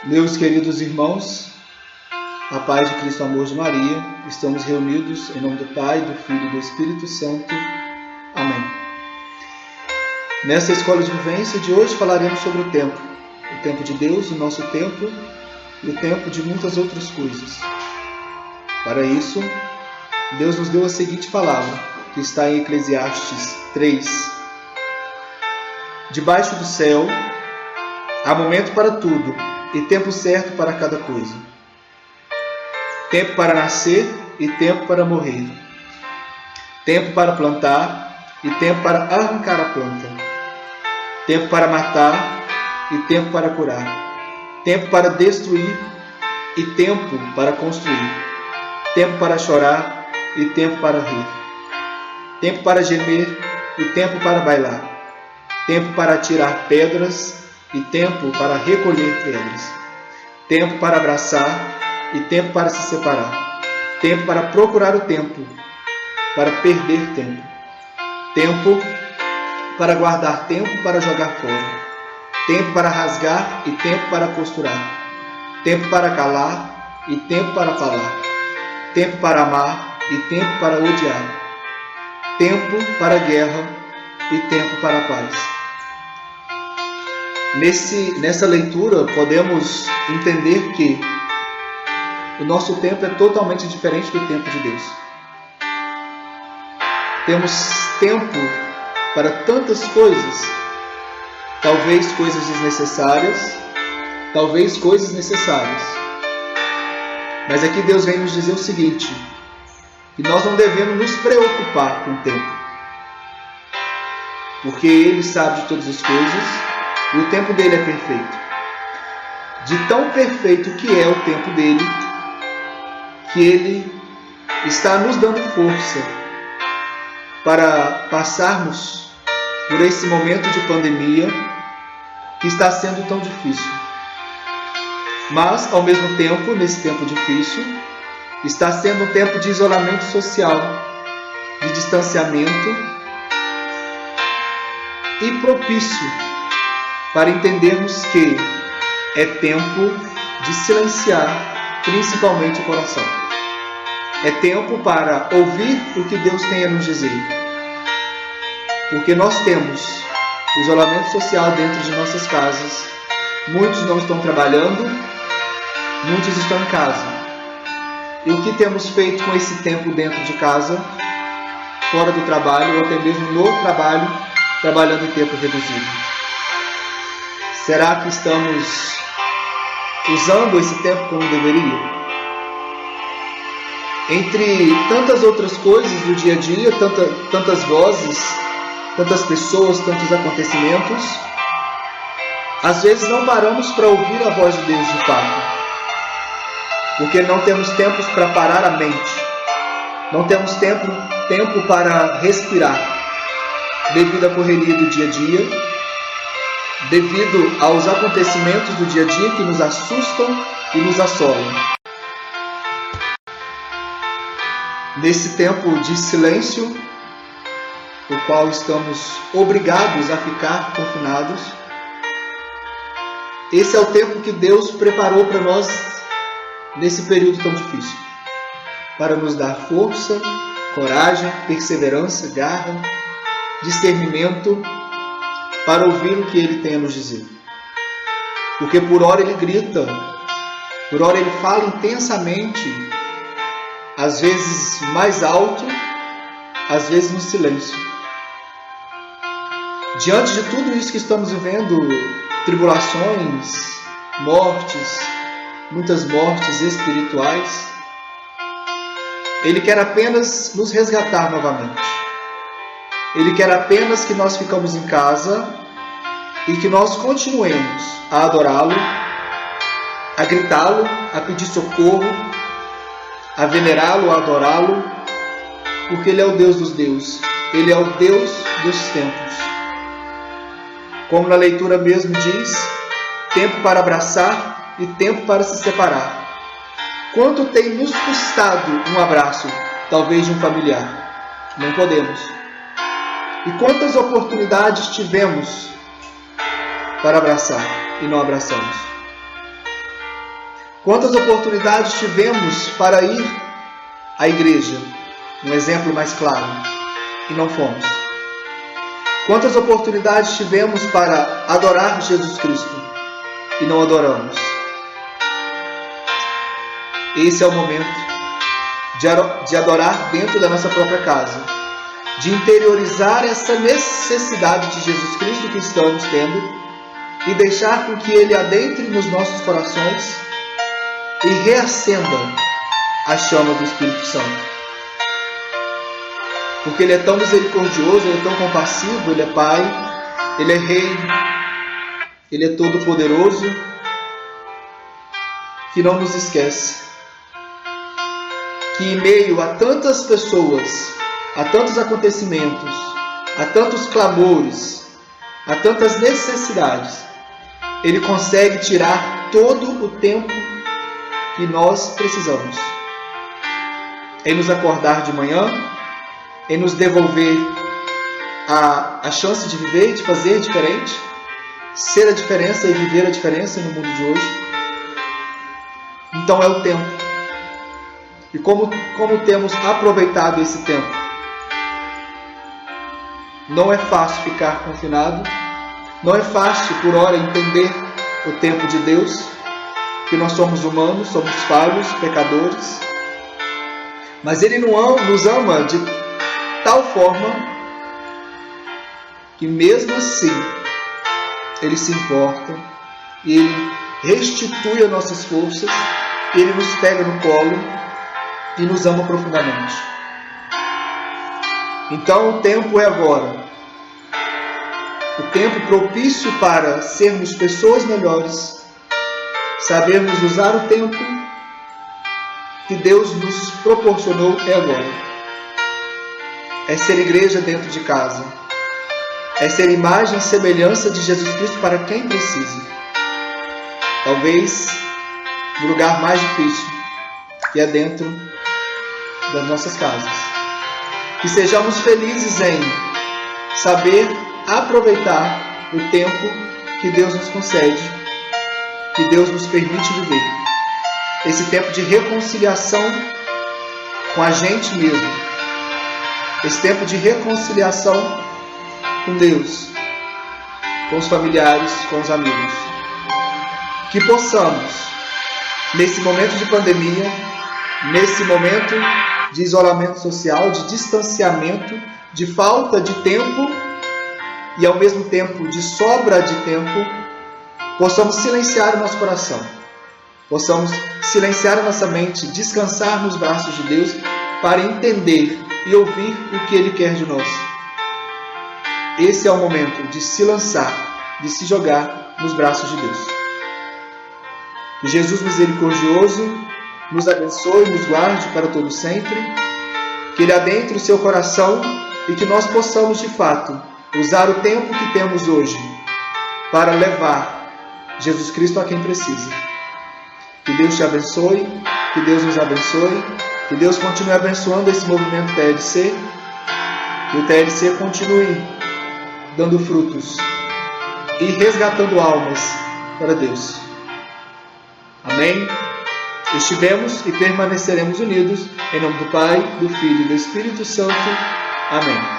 Meus queridos irmãos, a paz de Cristo, amor de Maria, estamos reunidos em nome do Pai, do Filho e do Espírito Santo. Amém. Nesta escola de vivência de hoje falaremos sobre o tempo de Deus, o nosso tempo e o tempo de muitas outras coisas. Para isso, Deus nos deu a seguinte palavra, que está em Eclesiastes 3. Debaixo do céu há momento para tudo e tempo certo para cada coisa. Tempo para nascer e tempo para morrer. Tempo para plantar e tempo para arrancar a planta. Tempo para matar e tempo para curar. Tempo para destruir e tempo para construir. Tempo para chorar e tempo para rir. Tempo para gemer e tempo para bailar. Tempo para atirar pedras e tempo para recolher pedras. Tempo para abraçar e tempo para se separar. Tempo para procurar o tempo, para perder tempo. Tempo para guardar, tempo para jogar fora. Tempo para rasgar e tempo para costurar. Tempo para calar e tempo para falar. Tempo para amar e tempo para odiar. Tempo para guerra e tempo para paz. Nessa leitura podemos entender que o nosso tempo é totalmente diferente do tempo de Deus. Temos tempo para tantas coisas, talvez coisas desnecessárias, talvez coisas necessárias. Mas aqui Deus vem nos dizer o seguinte, que nós não devemos nos preocupar com o tempo, porque Ele sabe de todas as coisas e o tempo dele é perfeito. De tão perfeito que é o tempo dele, que Ele está nos dando força para passarmos por esse momento de pandemia que está sendo tão difícil. Mas, ao mesmo tempo, nesse tempo difícil, está sendo um tempo de isolamento social, de distanciamento e propício para entendermos que é tempo de silenciar principalmente o coração. É tempo para ouvir o que Deus tem a nos dizer. Porque nós temos isolamento social dentro de nossas casas. Muitos não estão trabalhando, muitos estão em casa. E o que temos feito com esse tempo dentro de casa, fora do trabalho, ou até mesmo no trabalho, trabalhando em tempo reduzido? Será que estamos usando esse tempo como deveria? Entre tantas outras coisas do dia a dia, tantas vozes, tantas pessoas, tantos acontecimentos, às vezes não paramos para ouvir a voz de Deus de fato, porque não temos tempos para parar a mente, não temos tempo para respirar, devido à correria do dia a dia, devido aos acontecimentos do dia a dia que nos assustam e nos assolam. Nesse tempo de silêncio, o qual estamos obrigados a ficar confinados, esse é o tempo que Deus preparou para nós nesse período tão difícil, para nos dar força, coragem, perseverança, garra, discernimento, para ouvir o que Ele tem a nos dizer. Porque por hora Ele grita, por hora Ele fala intensamente, às vezes mais alto, às vezes no silêncio. Diante de tudo isso que estamos vivendo, tribulações, mortes, muitas mortes espirituais, Ele quer apenas nos resgatar novamente. Ele quer apenas que nós ficamos em casa e que nós continuemos a adorá-lo, a gritá-lo, a pedir socorro, a venerá-lo, a adorá-lo, porque Ele é o Deus dos deuses, Ele é o Deus dos tempos. Como na leitura mesmo diz, tempo para abraçar e tempo para se separar. Quanto tem nos custado um abraço, talvez de um familiar? Não podemos. E quantas oportunidades tivemos para abraçar e não abraçamos? Quantas oportunidades tivemos para ir à igreja? Um exemplo mais claro. E não fomos. Quantas oportunidades tivemos para adorar Jesus Cristo? E não adoramos. Esse é o momento de adorar dentro da nossa própria casa. De interiorizar essa necessidade de Jesus Cristo que estamos tendo e deixar com que Ele adentre nos nossos corações e reacenda a chama do Espírito Santo. Porque Ele é tão misericordioso, Ele é tão compassivo, Ele é Pai, Ele é Rei, Ele é todo-poderoso, que não nos esquece que em meio a tantas pessoas, a tantos acontecimentos, a tantos clamores, a tantas necessidades, Ele consegue tirar todo o tempo que nós precisamos. Em nos acordar de manhã, em nos devolver a chance de viver e de fazer diferente, ser a diferença e viver a diferença no mundo de hoje. Então é o tempo. E como temos aproveitado esse tempo? Não é fácil ficar confinado, não é fácil por hora entender o tempo de Deus, que nós somos humanos, somos falhos, pecadores, mas Ele nos ama de tal forma que mesmo assim Ele se importa e Ele restitui as nossas forças, Ele nos pega no colo e nos ama profundamente. Então o tempo é agora. O tempo propício para sermos pessoas melhores, sabermos usar o tempo que Deus nos proporcionou é agora. É ser igreja dentro de casa. É ser imagem e semelhança de Jesus Cristo para quem precisa. Talvez no lugar mais difícil, que é dentro das nossas casas. Que sejamos felizes em saber aproveitar o tempo que Deus nos concede, que Deus nos permite viver. Esse tempo de reconciliação com a gente mesmo. Esse tempo de reconciliação com Deus, com os familiares, com os amigos. Que possamos, nesse momento de pandemia, nesse momento de isolamento social, de distanciamento, de falta de tempo e ao mesmo tempo de sobra de tempo, possamos silenciar o nosso coração, possamos silenciar a nossa mente, descansar nos braços de Deus para entender e ouvir o que Ele quer de nós. Esse é o momento de se lançar, de se jogar nos braços de Deus. Que Jesus misericordioso nos abençoe e nos guarde para todo sempre, que Ele adentre o seu coração e que nós possamos de fato usar o tempo que temos hoje para levar Jesus Cristo a quem precisa. Que Deus te abençoe, que Deus nos abençoe, que Deus continue abençoando esse movimento TLC, que o TLC continue dando frutos e resgatando almas para Deus. Amém? Estivemos e permaneceremos unidos em nome do Pai, do Filho e do Espírito Santo. Amém.